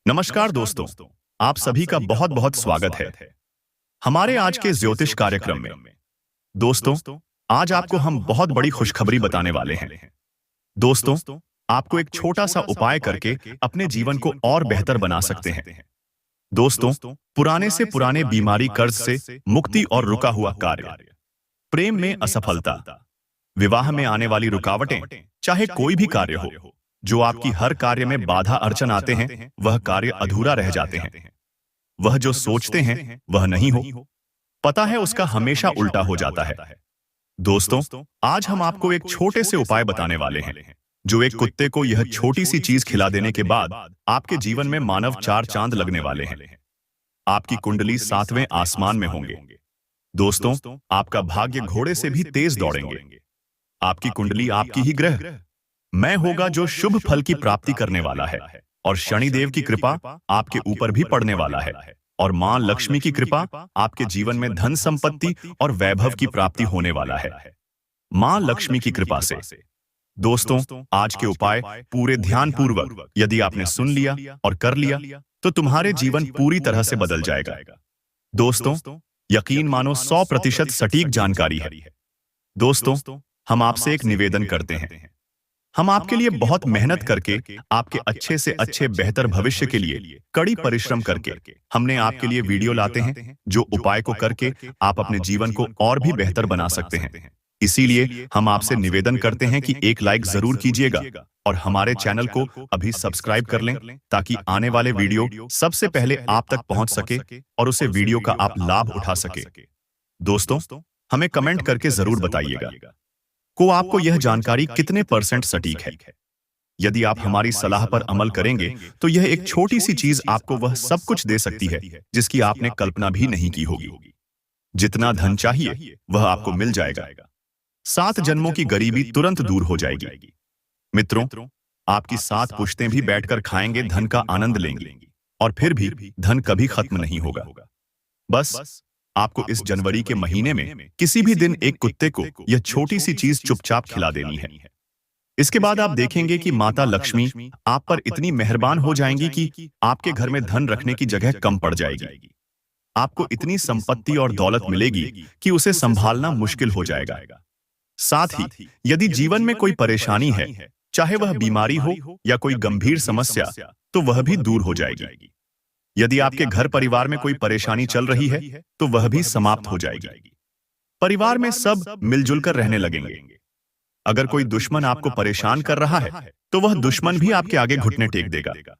नमस्कार दोस्तों, आप सभी का बहुत बहुत स्वागत है हमारे आज के ज्योतिष कार्यक्रम में। दोस्तों, आज आपको हम बहुत बड़ी खुशखबरी बताने वाले हैं। दोस्तों, आपको एक छोटा सा उपाय करके अपने जीवन को और बेहतर बना सकते हैं। दोस्तों, पुराने से पुराने बीमारी, कर्ज से मुक्ति और रुका हुआ कार्य, प्रेम में असफलता, विवाह में आने वाली रुकावटें, चाहे कोई भी कार्य हो, जो आपकी हर कार्य में बाधा अड़चन आते हैं, वह कार्य अधूरा रह जाते हैं। वह जो सोचते हैं वह नहीं हो, पता है उसका हमेशा उल्टा हो जाता है। दोस्तों, आज हम आपको एक छोटे से उपाय बताने वाले हैं, जो एक कुत्ते को यह छोटी सी चीज खिला देने के बाद आपके जीवन में मानव चार चांद लगने वाले हैं। आपकी कुंडली 7वें आसमान में होंगे। दोस्तों, आपका भाग्य घोड़े से भी तेज दौड़ेंगे। आपकी कुंडली, आपकी ही ग्रह मैं होगा जो शुभ फल की प्राप्ति करने वाला है, और शनिदेव की कृपा आपके ऊपर भी पड़ने वाला है, और मां लक्ष्मी की कृपा आपके जीवन में धन संपत्ति और वैभव की प्राप्ति होने वाला है, मां लक्ष्मी की कृपा से। दोस्तों, आज के उपाय पूरे ध्यानपूर्वक यदि आपने सुन लिया और कर लिया तो तुम्हारे जीवन पूरी तरह से बदल जाएगा। दोस्तों, यकीन मानो 100% सटीक जानकारी है। दोस्तों, हम आपसे एक निवेदन करते हैं। हम आपके लिए बहुत मेहनत करके, आपके अच्छे से अच्छे बेहतर भविष्य के लिए कड़ी परिश्रम करके हमने आपके लिए वीडियो लाते हैं, जो उपाय को करके आप अपने जीवन को और भी बेहतर बना सकते हैं। इसीलिए हम आपसे निवेदन करते हैं कि एक लाइक जरूर कीजिएगा और हमारे चैनल को अभी सब्सक्राइब कर लें, ताकि आने वाले वीडियो सबसे पहले आप तक पहुंच सके और उसे वीडियो का आप लाभ उठा सके। दोस्तों, हमें कमेंट करके जरूर बताइएगा को आपको यह जानकारी कितने % सटीक है। यदि आप हमारी सलाह पर अमल करेंगे तो यह एक छोटी सी चीज आपको वह सब कुछ दे सकती है जिसकी आपने कल्पना भी नहीं की होगी। जितना धन चाहिए वह आपको मिल जाएगा। 7 जन्मों की गरीबी तुरंत दूर हो जाएगी। मित्रों, आपकी 7 पुश्तें भी बैठकर खाएंगे, धन का आनंद लेंगे, और फिर भी धन कभी खत्म नहीं होगा। बस आपको इस जनवरी के महीने में किसी भी दिन एक कुत्ते को यह छोटी सी चीज चुपचाप खिला देनी है। इसके बाद आप देखेंगे कि माता लक्ष्मी आप पर इतनी मेहरबान हो जाएंगी कि आपके घर में धन रखने की जगह कम पड़ जाएगी। आपको इतनी संपत्ति और दौलत मिलेगी कि उसे संभालना मुश्किल हो जाएगा। साथ ही यदि जीवन में कोई परेशानी है, चाहे वह बीमारी हो या कोई गंभीर समस्या, तो वह भी दूर हो जाएगी। यदि आपके घर परिवार में कोई परेशानी चल रही है तो वह भी समाप्त हो जाएगी। परिवार में सब मिलजुल कर रहने लगेंगे। अगर कोई दुश्मन आपको परेशान कर रहा है तो वह दुश्मन भी आपके आगे घुटने टेक देगा।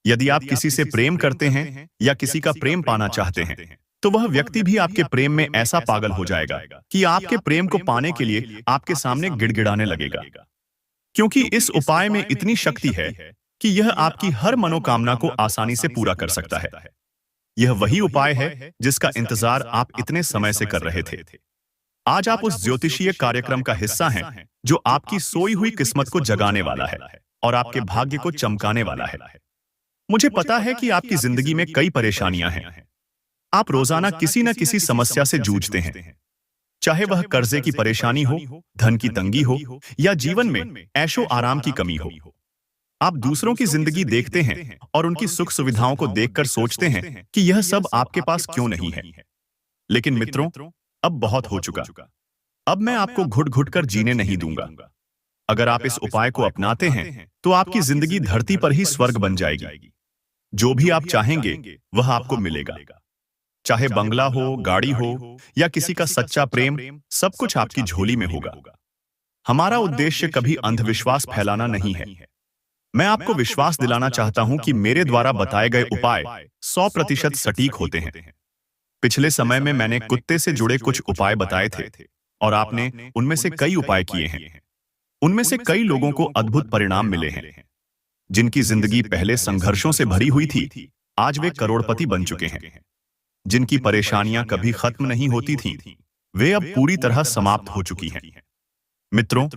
यदि आप किसी से प्रेम करते हैं या किसी का प्रेम पाना चाहते हैं तो वह व्यक्ति भी आपके प्रेम में ऐसा पागल हो जाएगा कि आपके प्रेम को पाने के लिए आपके सामने गिड़गिड़ाने लगेगा। क्योंकि इस उपाय में इतनी शक्ति है कि यह आपकी हर मनोकामना को आसानी से पूरा कर सकता है। यह वही उपाय है जिसका इंतजार आप इतने समय से कर रहे थे। आज आप उस ज्योतिषीय कार्यक्रम का हिस्सा हैं जो आपकी सोई हुई किस्मत को जगाने वाला है और आपके भाग्य को चमकाने वाला है। मुझे पता है कि आपकी जिंदगी में कई परेशानियां हैं। आप रोजाना किसी न किसी समस्या से जूझते हैं, चाहे वह कर्जे की परेशानी हो, धन की तंगी हो, या जीवन में ऐशो आराम की कमी हो। आप दूसरों की जिंदगी देखते हैं और उनकी सुख सुविधाओं को देखकर सोचते हैं कि यह सब आपके पास क्यों नहीं है। लेकिन मित्रों, अब बहुत हो चुका। अब मैं आपको घुट घुट कर जीने नहीं दूंगा। अगर आप इस उपाय को अपनाते हैं तो आपकी जिंदगी धरती पर ही स्वर्ग बन जाएगी। जो भी आप चाहेंगे वह आपको मिलेगा। चाहे बंगला हो, गाड़ी हो, या किसी का सच्चा प्रेम, सब कुछ आपकी झोली में होगा। हमारा उद्देश्य कभी अंधविश्वास फैलाना नहीं है। मैं आपको विश्वास दिलाना चाहता हूं कि मेरे द्वारा बताए गए उपाय 100% सटीक होते हैं। पिछले समय में मैंने कुत्ते से जुड़े कुछ उपाय बताए थे और आपने उनमें से कई उपाय किए हैं। उनमें से कई लोगों को अद्भुत परिणाम मिले हैं। जिनकी जिंदगी पहले संघर्षों से भरी हुई थी, आज वे करोड़पति बन चुके हैं। जिनकी परेशानियां कभी खत्म नहीं होती थीं, वे अब पूरी तरह समाप्त हो चुकी हैं। मित्रों,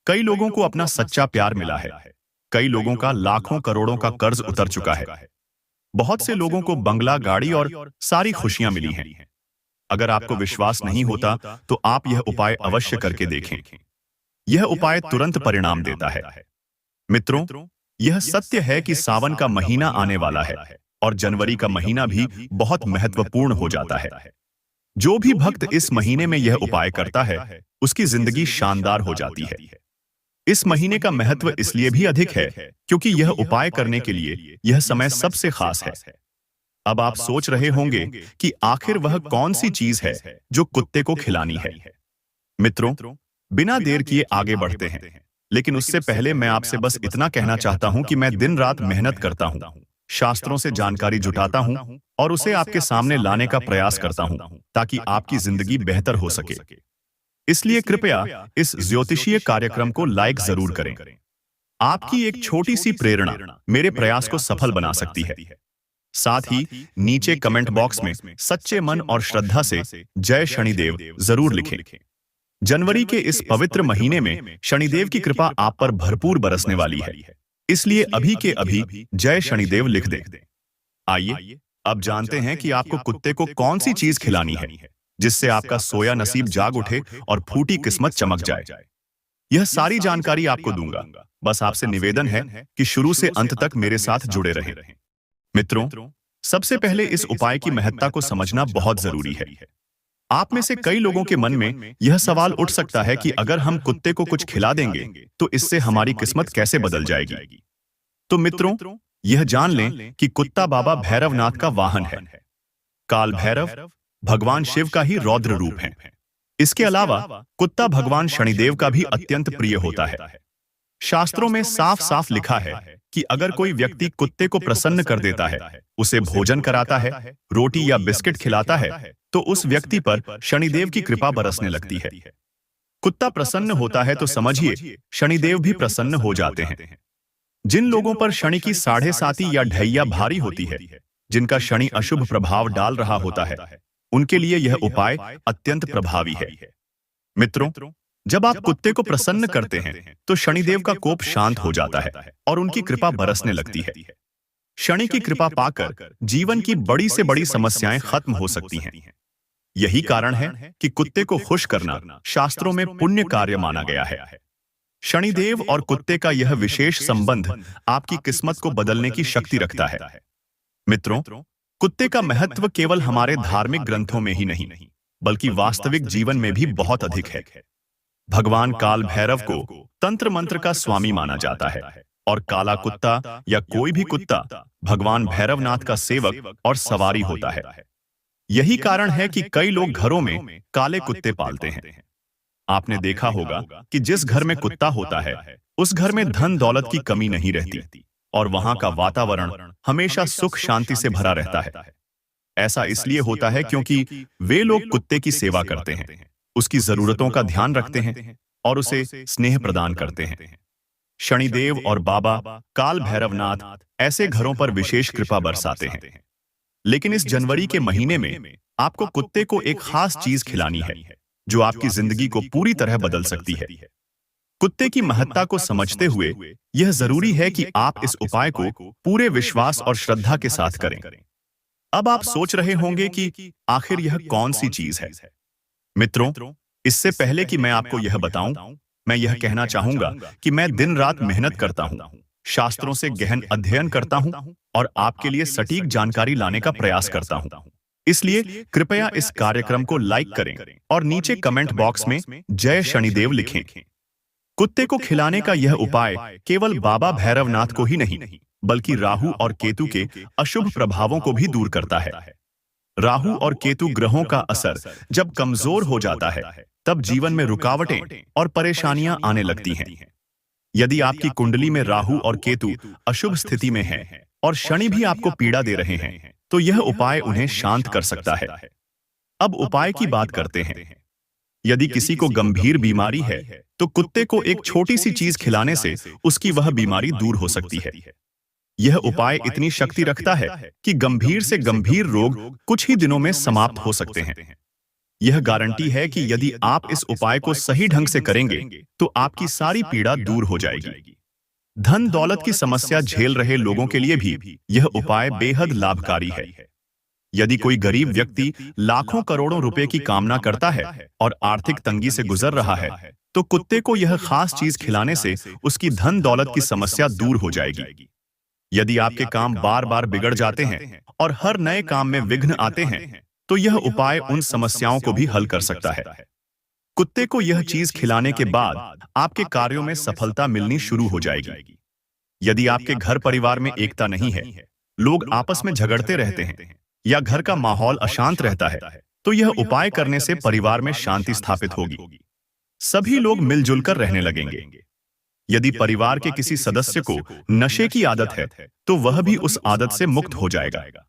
कई लोगों को अपना सच्चा प्यार मिला है। कई लोगों का लाखों करोड़ों का कर्ज उतर चुका है। बहुत से लोगों को बंगला, गाड़ी और सारी खुशियां मिली हैं। अगर आपको विश्वास नहीं होता तो आप यह उपाय अवश्य करके देखें। यह उपाय तुरंत परिणाम देता है। मित्रों, यह सत्य है कि सावन का महीना आने वाला है और जनवरी का महीना भी बहुत महत्वपूर्ण हो जाता है। जो भी भक्त इस महीने में यह उपाय करता है, उसकी जिंदगी शानदार हो जाती है। इस महीने का महत्व इसलिए भी अधिक है क्योंकि यह उपाय करने के लिए यह समय सबसे खास है। अब आप सोच रहे होंगे कि आखिर वह कौन सी चीज है जो कुत्ते को खिलानी है। मित्रों, बिना देर किए आगे बढ़ते हैं, लेकिन उससे पहले मैं आपसे बस इतना कहना चाहता हूं कि मैं दिन रात मेहनत करता हूं, शास्त्रों से जानकारी जुटाता हूं और उसे आपके सामने लाने का प्रयास करता हूं ताकि आपकी जिंदगी बेहतर हो सके। इसलिए कृपया इस ज्योतिषीय कार्यक्रम को लाइक जरूर करें। आपकी एक छोटी सी प्रेरणा मेरे प्रयास को सफल बना सकती है। साथ ही नीचे कमेंट बॉक्स में सच्चे मन और श्रद्धा से जय शनिदेव जरूर लिखें। जनवरी के इस पवित्र महीने में शनिदेव की कृपा आप पर भरपूर बरसने वाली है, इसलिए अभी के अभी जय शनिदेव लिख दें। आइए अब जानते हैं कि आपको कुत्ते को कौन सी चीज खिलानी है जिससे आपका सोया नसीब जाग उठे और फूटी किस्मत चमक जाए। यह सारी जानकारी आपको दूंगा, बस आपसे निवेदन है कि शुरू से अंत तक मेरे साथ जुड़े रहें। मित्रों, सबसे पहले इस उपाय की महत्ता को समझना बहुत जरूरी है। आप में से कई लोगों के मन में यह सवाल उठ सकता है कि अगर हम कुत्ते को कुछ खिला देंगे तो इससे हमारी किस्मत कैसे बदल जाएगी। तो मित्रों, यह जान लें कि कुत्ता बाबा भैरवनाथ का वाहन है। काल भैरव भगवान शिव का ही रौद्र रूप है। इसके अलावा कुत्ता भगवान शनिदेव का भी अत्यंत प्रिय होता है। शास्त्रों में साफ साफ लिखा है कि अगर कोई व्यक्ति कुत्ते को प्रसन्न कर देता है, उसे भोजन कराता है, रोटी या बिस्किट खिलाता है, तो उस व्यक्ति पर शनिदेव की कृपा बरसने लगती है। कुत्ता प्रसन्न होता है तो समझिए शनिदेव भी प्रसन्न हो जाते हैं। जिन लोगों पर शनि की 7.5 या ढैया भारी होती है, जिनका शनि अशुभ प्रभाव डाल रहा होता है, उनके लिए यह उपाय अत्यंत प्रभावी है। मित्रों, जब आप कुत्ते को प्रसन्न करते हैं तो शनिदेव का कोप शांत हो जाता है और उनकी कृपा बरसने लगती है। शनि की कृपा पाकर जीवन की बड़ी से बड़ी समस्याएं खत्म हो सकती हैं। यही कारण है कि कुत्ते को खुश करना शास्त्रों में पुण्य कार्य माना गया है। शनिदेव और कुत्ते का यह विशेष संबंध आपकी किस्मत को बदलने की शक्ति रखता है। मित्रों, कुत्ते का महत्व केवल हमारे धार्मिक ग्रंथों में ही नहीं, बल्कि वास्तविक जीवन में भी बहुत अधिक है। भगवान काल भैरव को तंत्र मंत्र का स्वामी माना जाता है और काला कुत्ता या कोई भी कुत्ता भगवान भैरवनाथ का सेवक और सवारी होता है। यही कारण है कि कई लोग घरों में काले कुत्ते पालते हैं। आपने देखा होगा कि जिस घर में कुत्ता होता है, उस घर में धन दौलत की कमी नहीं रहती और वहां का वातावरण हमेशा सुख शांति से भरा रहता है। ऐसा इसलिए होता है क्योंकि वे लोग कुत्ते की सेवा करते हैं, उसकी जरूरतों का ध्यान रखते हैं और उसे स्नेह प्रदान करते हैं। शनिदेव और बाबा काल भैरवनाथ ऐसे घरों पर विशेष कृपा बरसाते हैं। लेकिन इस जनवरी के महीने में आपको कुत्ते को एक खास चीज खिलानी है जो आपकी जिंदगी को पूरी तरह बदल सकती है। कुत्ते की महत्ता को समझते हुए यह जरूरी है कि आप इस उपाय को पूरे विश्वास और श्रद्धा के साथ करें। अब आप सोच रहे होंगे कि आखिर यह कौन सी चीज है। मित्रों, इससे पहले कि मैं आपको यह बताऊं, मैं यह कहना चाहूंगा कि मैं दिन रात मेहनत करता हूं, शास्त्रों से गहन अध्ययन करता हूं और आपके लिए सटीक जानकारी लाने का प्रयास करता हूं। इसलिए कृपया इस कार्यक्रम को लाइक करें और नीचे कमेंट बॉक्स में जय शनिदेव लिखें। कुत्ते को खिलाने का यह उपाय केवल बाबा भैरवनाथ को ही नहीं, बल्कि राहु और केतु के अशुभ प्रभावों को भी दूर करता है। राहु और केतु ग्रहों का असर जब कमजोर हो जाता है, तब जीवन में रुकावटें और परेशानियां आने लगती हैं। यदि आपकी कुंडली में राहु और केतु अशुभ स्थिति में है और शनि भी आपको पीड़ा दे रहे हैं, तो यह उपाय उन्हें शांत कर सकता है। अब उपाय की बात करते हैं। यदि किसी को गंभीर बीमारी है, तो कुत्ते को एक छोटी सी चीज खिलाने से उसकी वह बीमारी दूर हो सकती है। यह उपाय इतनी शक्ति रखता है कि गंभीर से गंभीर रोग कुछ ही दिनों में समाप्त हो सकते हैं। यह गारंटी है कि यदि आप इस उपाय को सही ढंग से करेंगे तो आपकी सारी पीड़ा दूर हो जाएगी। धन दौलत की समस्या झेल रहे लोगों के लिए भी यह उपाय बेहद लाभकारी है। यदि कोई गरीब व्यक्ति लाखों करोड़ों रुपए की कामना करता है और आर्थिक तंगी से गुजर रहा है, तो कुत्ते को यह खास चीज खिलाने से उसकी धन दौलत की समस्या दूर हो जाएगी। यदि आपके काम बार बार बिगड़ जाते हैं और हर नए काम में विघ्न आते हैं, तो यह उपाय उन समस्याओं को भी हल कर सकता है। कुत्ते को यह चीज खिलाने के बाद आपके कार्यों में सफलता मिलनी शुरू हो जाएगी। यदि आपके घर परिवार में एकता नहीं है, लोग आपस में झगड़ते रहते हैं या घर का माहौल अशांत रहता है, तो यह उपाय करने से परिवार में शांति स्थापित होगी। सभी लोग मिलजुल कर रहने लगेंगे। यदि परिवार के किसी सदस्य को नशे की आदत है, तो वह भी उस आदत से मुक्त हो जाएगा।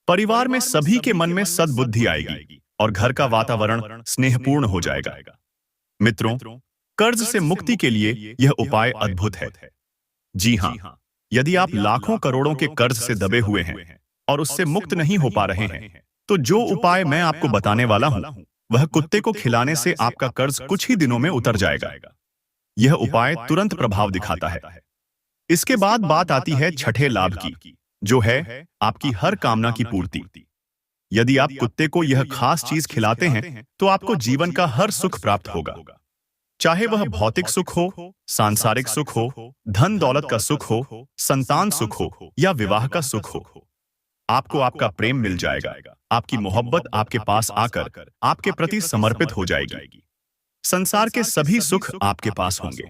परिवार में सभी के मन में सद्बुद्धि आएगी और घर का वातावरण स्नेहपूर्ण हो जाएगा। मित्रों, कर्ज से मुक्ति के लिए यह उपाय अद्भुत है। जी हाँ, यदि आप लाखों करोड़ों के कर्ज से दबे हुए हैं और उससे मुक्त नहीं हो पा रहे हैं, तो जो उपाय मैं आपको बताने वाला हूं, वह कुत्ते को खिलाने से आपका कर्ज कुछ ही दिनों में उतर जाएगा। यह उपाय तुरंत प्रभाव दिखाता है। इसके बाद बात आती है छठे लाभ की, जो है आपकी हर कामना की पूर्ति। यदि आप कुत्ते को यह खास चीज खिलाते हैं, तो आपको जीवन का हर सुख प्राप्त होगा। चाहे वह भौतिक सुख हो, सांसारिक सुख हो, धन दौलत का सुख हो, संतान सुख हो या विवाह का सुख हो, आपको आपका प्रेम मिल जाएगा। आपकी मोहब्बत आपके पास आकर आपके प्रति समर्पित हो जाएगी। संसार के सभी सुख आपके पास होंगे।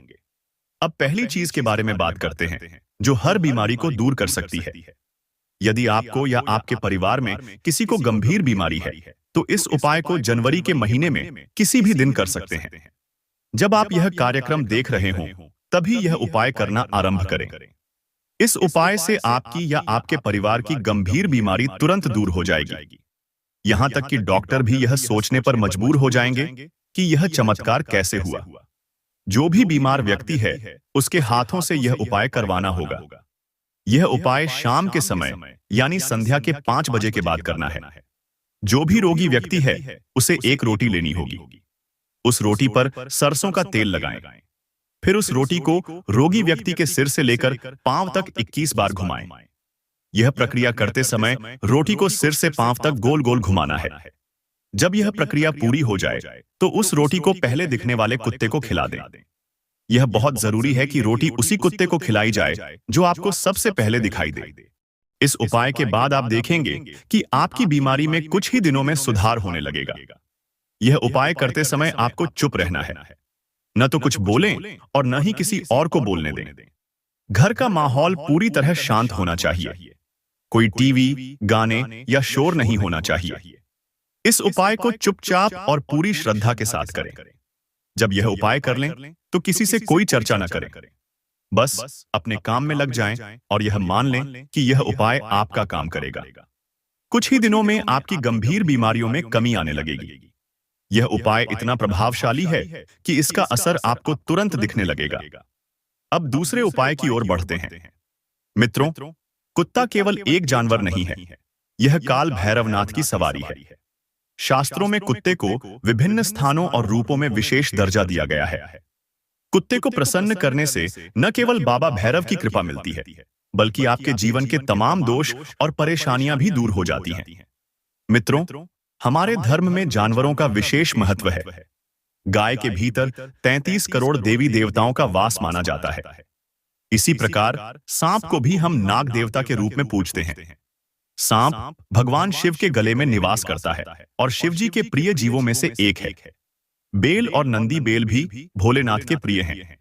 अब पहली चीज के बारे में बात करते हैं, जो हर बीमारी को दूर कर सकती है। यदि आपको या आपके परिवार में किसी को गंभीर बीमारी है, तो इस उपाय को जनवरी के महीने में किसी भी दिन कर सकते हैं। जब आप यह कार्यक्रम देख रहे हों, तभी यह उपाय करना आरंभ करें। इस उपाय से आपकी या आपके परिवार की गंभीर बीमारी तुरंत दूर हो जाएगी। यहां तक कि डॉक्टर भी यह सोचने पर मजबूर हो जाएंगे कि यह चमत्कार कैसे हुआ। जो भी बीमार व्यक्ति है, उसके हाथों से यह उपाय करवाना होगा। यह उपाय शाम के समय यानी संध्या के 5 बजे के बाद करना है। जो भी रोगी व्यक्ति है, उसे एक रोटी लेनी होगी। उस रोटी पर सरसों का तेल लगाएं। फिर उस रोटी को रोगी व्यक्ति के सिर से लेकर पांव तक 21 बार घुमाएं। यह प्रक्रिया करते समय रोटी को सिर से पांव तक गोल गोल घुमाना है। जब यह प्रक्रिया पूरी हो जाए, तो उस रोटी को पहले दिखने वाले कुत्ते को खिला दें। यह बहुत जरूरी है कि रोटी उसी कुत्ते को खिलाई जाए जो आपको सबसे पहले दिखाई दे। इस उपाय के बाद आप देखेंगे कि आपकी बीमारी में कुछ ही दिनों में सुधार होने लगेगा। यह उपाय करते समय आपको चुप रहना है, न तो कुछ बोलें और न ही किसी और को बोलने दें। घर का माहौल पूरी तरह शांत होना चाहिए। कोई टीवी, गाने या शोर नहीं होना चाहिए। इस उपाय को चुपचाप और पूरी श्रद्धा के साथ करें। जब यह उपाय कर लें, तो किसी से कोई चर्चा न करें। बस अपने काम में लग जाएं और यह मान लें कि यह उपाय आपका काम करेगा। कुछ ही दिनों में आपकी गंभीर बीमारियों में कमी आने लगेगी। यह उपाय इतना प्रभावशाली है कि इसका असर आपको तुरंत दिखने लगेगा। अब दूसरे उपाय की ओर बढ़ते हैं। मित्रों, कुत्ता केवल एक जानवर नहीं है, यह काल भैरवनाथ की सवारी है। शास्त्रों में कुत्ते को विभिन्न स्थानों और रूपों में विशेष दर्जा दिया गया है। कुत्ते को प्रसन्न करने से न केवल बाबा भैरव की कृपा मिलती है, बल्कि आपके जीवन के तमाम दोष और परेशानियां भी दूर हो जाती हैं। मित्रों, हमारे धर्म में जानवरों का विशेष महत्व है। गाय के भीतर 33 करोड़ देवी देवताओं का वास माना जाता है। इसी प्रकार सांप को भी हम नाग देवता के रूप में पूजते हैं। सांप भगवान शिव के गले में निवास करता है और शिवजी के प्रिय जीवों में से एक है। बेल और नंदी बेल भी भोलेनाथ के प्रिय हैं।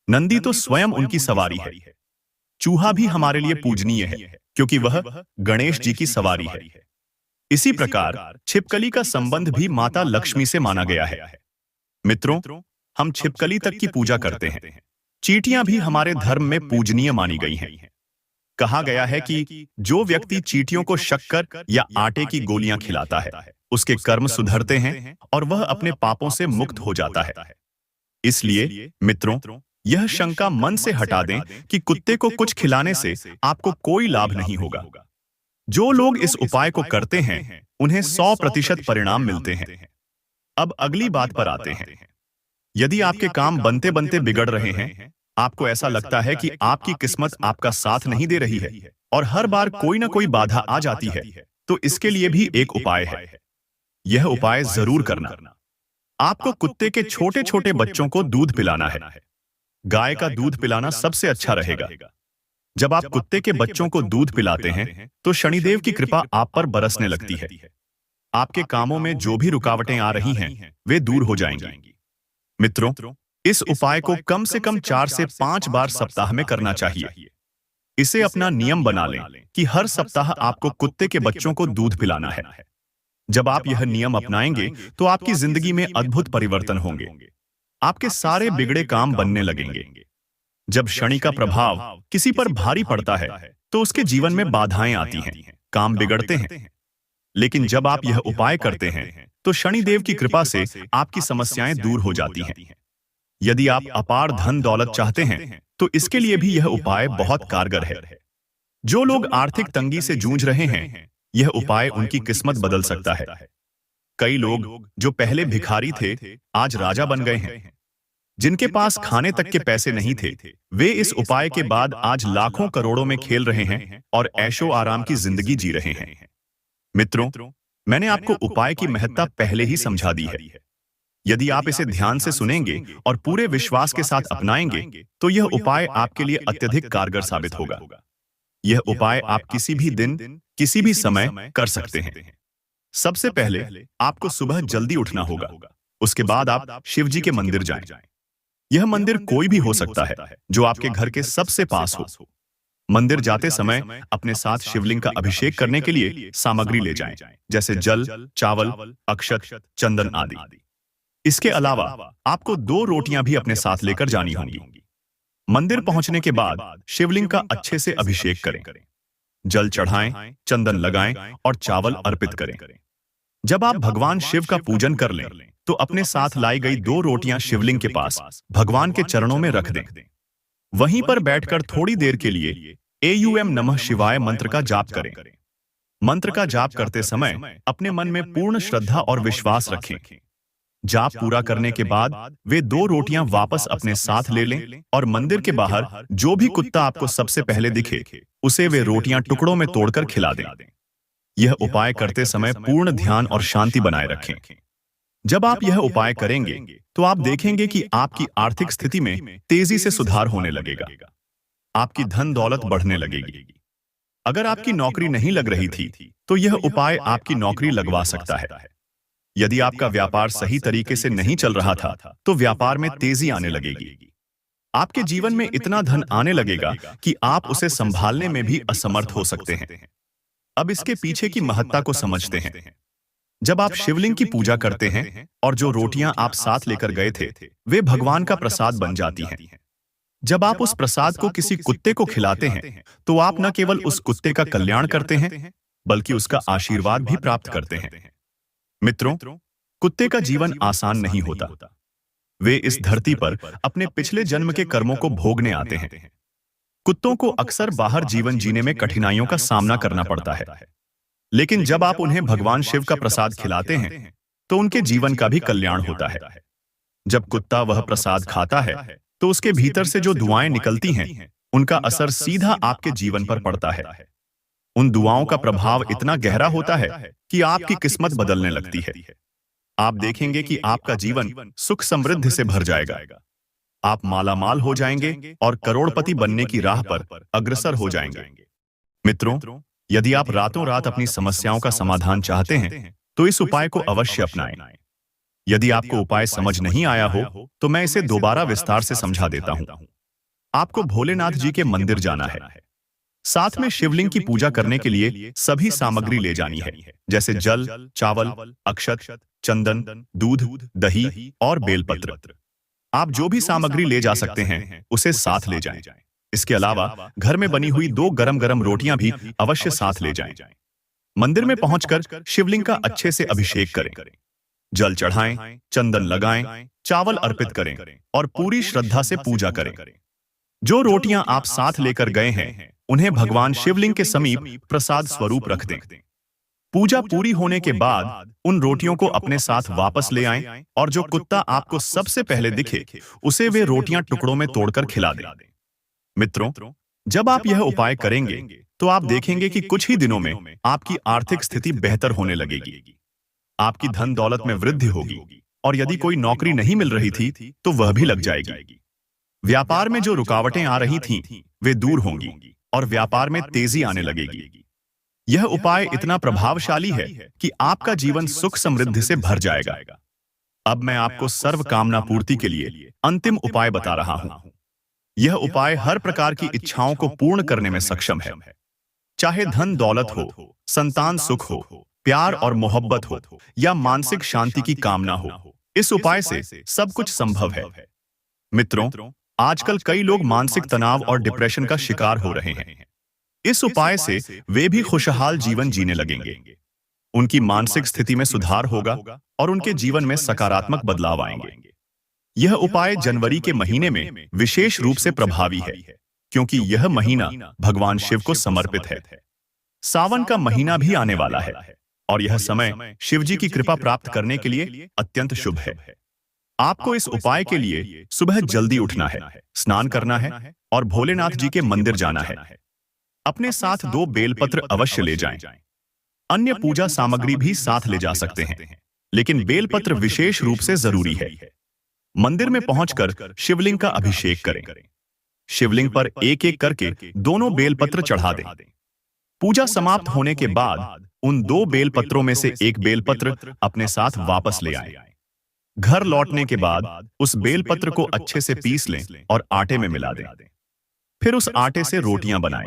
नंदी तो स्वयं उनकी सवारी है। चूहा भी हमारे लिए पूजनीय है, क्योंकि वह गणेश जी की सवारी है। इसी प्रकार छिपकली का संबंध भी माता लक्ष्मी से माना गया है। मित्रों, हम छिपकली तक की पूजा करते हैं। चींटियां भी हमारे धर्म में पूजनीय मानी गई हैं। कहा गया है कि जो व्यक्ति चींटियों को शक्कर या आटे की गोलियां खिलाता है, उसके कर्म सुधरते हैं और वह अपने पापों से मुक्त हो जाता है। इसलिए मित्रों, यह शंका मन से हटा दें कि कुत्ते को कुछ खिलाने से आपको कोई लाभ नहीं होगा। जो लोग इस उपाय को करते हैं, उन्हें 100% परिणाम मिलते हैं। अब अगली बात पर आते हैं। यदि आपके काम बनते बनते बिगड़ रहे हैं, आपको ऐसा लगता है कि आपकी किस्मत आपका साथ नहीं दे रही है और हर बार कोई ना कोई बाधा आ जाती है, तो इसके लिए भी एक उपाय है। यह उपाय जरूर करना। आपको कुत्ते के छोटे छोटे बच्चों को दूध पिलाना है। गाय का दूध पिलाना सबसे अच्छा रहेगा। जब आप कुत्ते के बच्चों को दूध पिलाते हैं तो शनिदेव की कृपा आप पर बरसने लगती है। आपके कामों में जो भी रुकावटें आ रही हैं वे दूर हो जाएंगी। मित्रों, इस उपाय को कम से कम 4 से 5 बार सप्ताह में करना चाहिए। इसे अपना नियम बना लें कि हर सप्ताह आपको कुत्ते के बच्चों को दूध पिलाना है। जब आप यह नियम अपनाएंगे तो आपकी जिंदगी में अद्भुत परिवर्तन होंगे। आपके सारे बिगड़े काम बनने लगेंगे। जब शनि का प्रभाव किसी पर भारी पड़ता है तो उसके जीवन में बाधाएं आती हैं, काम बिगड़ते हैं। लेकिन जब आप यह उपाय करते हैं तो शनिदेव की कृपा से आपकी समस्याएं दूर हो जाती हैं। यदि आप अपार धन दौलत चाहते हैं तो इसके लिए भी यह उपाय बहुत कारगर है। जो लोग आर्थिक तंगी से जूझ रहे हैं, यह उपाय उनकी किस्मत बदल सकता है। कई लोग जो पहले भिखारी थे आज राजा बन गए हैं। जिनके पास खाने तक के पैसे नहीं थे, वे इस उपाय के बाद आज लाखों करोड़ों में खेल रहे हैं और ऐशो आराम की जिंदगी जी रहे हैं। मित्रों, मैंने आपको उपाय की महत्ता पहले ही समझा दी है। यदि आप इसे ध्यान से सुनेंगे और पूरे विश्वास के साथ अपनाएंगे तो यह उपाय आपके लिए अत्यधिक कारगर साबित होगा। यह उपाय आप किसी भी दिन, किसी भी समय कर सकते हैं। सबसे पहले आपको सुबह जल्दी उठना होगा। उसके बाद आप शिव जी के मंदिर जाएं। यह मंदिर कोई भी हो सकता है जो आपके घर के सबसे पास हो। मंदिर जाते समय अपने साथ शिवलिंग का अभिषेक करने के लिए सामग्री ले जाएं, जैसे जल, चावल, अक्षत, चंदन आदि। इसके अलावा आपको 2 रोटियां भी अपने साथ लेकर जानी होंगी। मंदिर पहुंचने के बाद शिवलिंग का अच्छे से अभिषेक करें, जल चढ़ाएं, चंदन लगाएं और चावल अर्पित करें। जब आप भगवान शिव का पूजन कर लें तो अपने साथ लाई गई 2 रोटियां शिवलिंग के पास भगवान के चरणों में रख दें। वहीं पर बैठकर थोड़ी देर के लिए एयूएम नमः शिवाय मंत्र का जाप करें। मंत्र का जाप करते समय अपने मन में पूर्ण श्रद्धा और विश्वास रखें। जाप पूरा करने के बाद वे 2 रोटियां वापस अपने साथ ले लें और मंदिर के बाहर जो भी कुत्ता आपको सबसे पहले दिखे उसे वे रोटियां टुकड़ों में तोड़कर खिला दें। यह उपाय करते समय पूर्ण ध्यान और शांति बनाए रखें। जब आप यह उपाय करेंगे तो आप देखेंगे कि आपकी आर्थिक स्थिति में तेजी से सुधार होने लगेगा। आपकी धन दौलत बढ़ने लगेगी। अगर आपकी नौकरी नहीं लग रही थी तो यह उपाय आपकी नौकरी लगवा सकता है। यदि आपका व्यापार सही तरीके से नहीं चल रहा था तो व्यापार में तेजी आने लगेगी। आपके जीवन में इतना धन आने लगेगा कि आप उसे संभालने में भी असमर्थ हो सकते हैं। अब इसके पीछे की महत्ता को समझते हैं। जब आप शिवलिंग की पूजा करते हैं और जो रोटियां आप साथ लेकर गए थे वे भगवान का प्रसाद बन जाती हैं। जब आप उस प्रसाद को किसी कुत्ते को खिलाते हैं तो आप न केवल उस कुत्ते का कल्याण करते हैं बल्कि उसका आशीर्वाद भी प्राप्त करते हैं। मित्रों, कुत्ते का जीवन आसान नहीं होता। वे इस धरती पर अपने पिछले जन्म के कर्मों को भोगने आते हैं। कुत्तों को अक्सर बाहर जीवन जीने में कठिनाइयों का सामना करना पड़ता है। लेकिन जब आप उन्हें भगवान शिव का प्रसाद खिलाते हैं तो उनके जीवन का भी कल्याण होता है। जब कुत्ता वह प्रसाद खाता है तो उसके भीतर से जो दुआएं निकलती हैं उनका असर सीधा आपके जीवन पर पड़ता है। उन दुआओं का प्रभाव इतना गहरा होता है कि आपकी किस्मत बदलने लगती है। आप देखेंगे कि आपका जीवन सुख समृद्धि से भर जाएगा। आप मालामाल हो जाएंगे और करोड़पति बनने की राह पर अग्रसर हो जाएंगे। मित्रों, यदि आप रातों रात अपनी समस्याओं का समाधान चाहते हैं तो इस उपाय को अवश्य अपनाएं। यदि आपको उपाय समझ नहीं आया हो तो मैं इसे दोबारा विस्तार से समझा देता हूं। आपको भोलेनाथ जी के मंदिर जाना है। साथ में शिवलिंग की पूजा करने के लिए सभी सामग्री ले जानी है, जैसे जल, चावल, अक्षत, चंदन, दूध, दही और बेलपत्र। आप जो भी सामग्री ले जा सकते हैं उसे साथ ले जाएं। इसके अलावा घर में बनी हुई 2 गरम-गरम रोटियां भी अवश्य साथ ले जाएं। मंदिर में पहुंचकर शिवलिंग का अच्छे से अभिषेक करें, जल चढ़ाएं, चंदन लगाएं, चावल अर्पित करें और पूरी श्रद्धा से पूजा करें। जो रोटियां आप साथ लेकर गए हैं उन्हें भगवान शिवलिंग के समीप प्रसाद स्वरूप रख दें। पूजा पूरी होने के बाद उन रोटियों को अपने साथ वापस ले आएं और जो कुत्ता आपको सबसे पहले दिखे उसे वे रोटियां टुकड़ों में तोड़कर खिला दें। मित्रों, जब आप यह उपाय करेंगे तो आप देखेंगे कि कुछ ही दिनों में आपकी आर्थिक स्थिति बेहतर होने लगेगी। आपकी धन दौलत में वृद्धि होगी और यदि कोई नौकरी नहीं मिल रही थी तो वह भी लग जाएगी। व्यापार में जो रुकावटें आ रही थीं, वे दूर होंगी और व्यापार में तेजी आने लगेगी। यह उपाय इतना प्रभावशाली है कि आपका जीवन सुख समृद्धि से भर जाएगा। अब मैं आपको सर्व कामना पूर्ति के लिए अंतिम उपाय बता रहा हूं। यह उपाय हर प्रकार की इच्छाओं को पूर्ण करने में सक्षम है। चाहे धन दौलत हो, संतान सुख हो, प्यार और मोहब्बत हो या मानसिक शांति की कामना हो, इस उपाय से सब कुछ संभव है। मित्रों, आजकल कई लोग मानसिक तनाव और डिप्रेशन का शिकार हो रहे हैं। इस उपाय से वे भी खुशहाल जीवन जीने लगेंगे। उनकी मानसिक स्थिति में सुधार होगा और उनके जीवन में सकारात्मक बदलाव आएंगे। यह उपाय जनवरी के महीने में विशेष रूप से प्रभावी है, क्योंकि यह महीना भगवान शिव को समर्पित है। सावन का महीना भी आने वाला है और यह समय शिव जी की कृपा प्राप्त करने के लिए अत्यंत शुभ है। आपको इस उपाय के लिए सुबह जल्दी उठना है, स्नान करना है और भोलेनाथ जी के मंदिर जाना है। अपने साथ 2 बेलपत्र अवश्य ले जाएं। अन्य पूजा सामग्री भी साथ ले जा सकते हैं, लेकिन बेलपत्र विशेष रूप से जरूरी है। मंदिर में पहुंचकर शिवलिंग का अभिषेक करें। शिवलिंग पर एक एक करके दोनों बेलपत्र चढ़ा दें। पूजा समाप्त होने के बाद उन 2 बेलपत्रों में से एक बेलपत्र अपने साथ वापस ले आएं। घर लौटने के बाद उस बेलपत्र को अच्छे से पीस लें और आटे में मिला दें। फिर उस आटे से रोटियां बनाएं।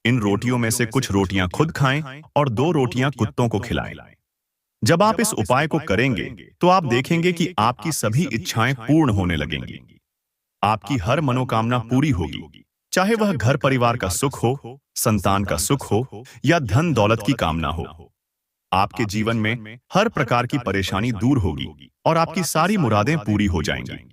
इन रोटियों में से कुछ रोटियां खुद खाएं और 2 रोटियां कुत्तों को खिलाएं। जब आप इस उपाय को करेंगे तो आप देखेंगे कि आपकी सभी इच्छाएं पूर्ण होने लगेंगी। आपकी हर मनोकामना पूरी होगी, चाहे वह घर परिवार का सुख हो, संतान का सुख हो या धन दौलत की कामना हो। आपके जीवन में हर प्रकार की परेशानी दूर होगी और आपकी सारी मुरादें पूरी हो जाएंगी।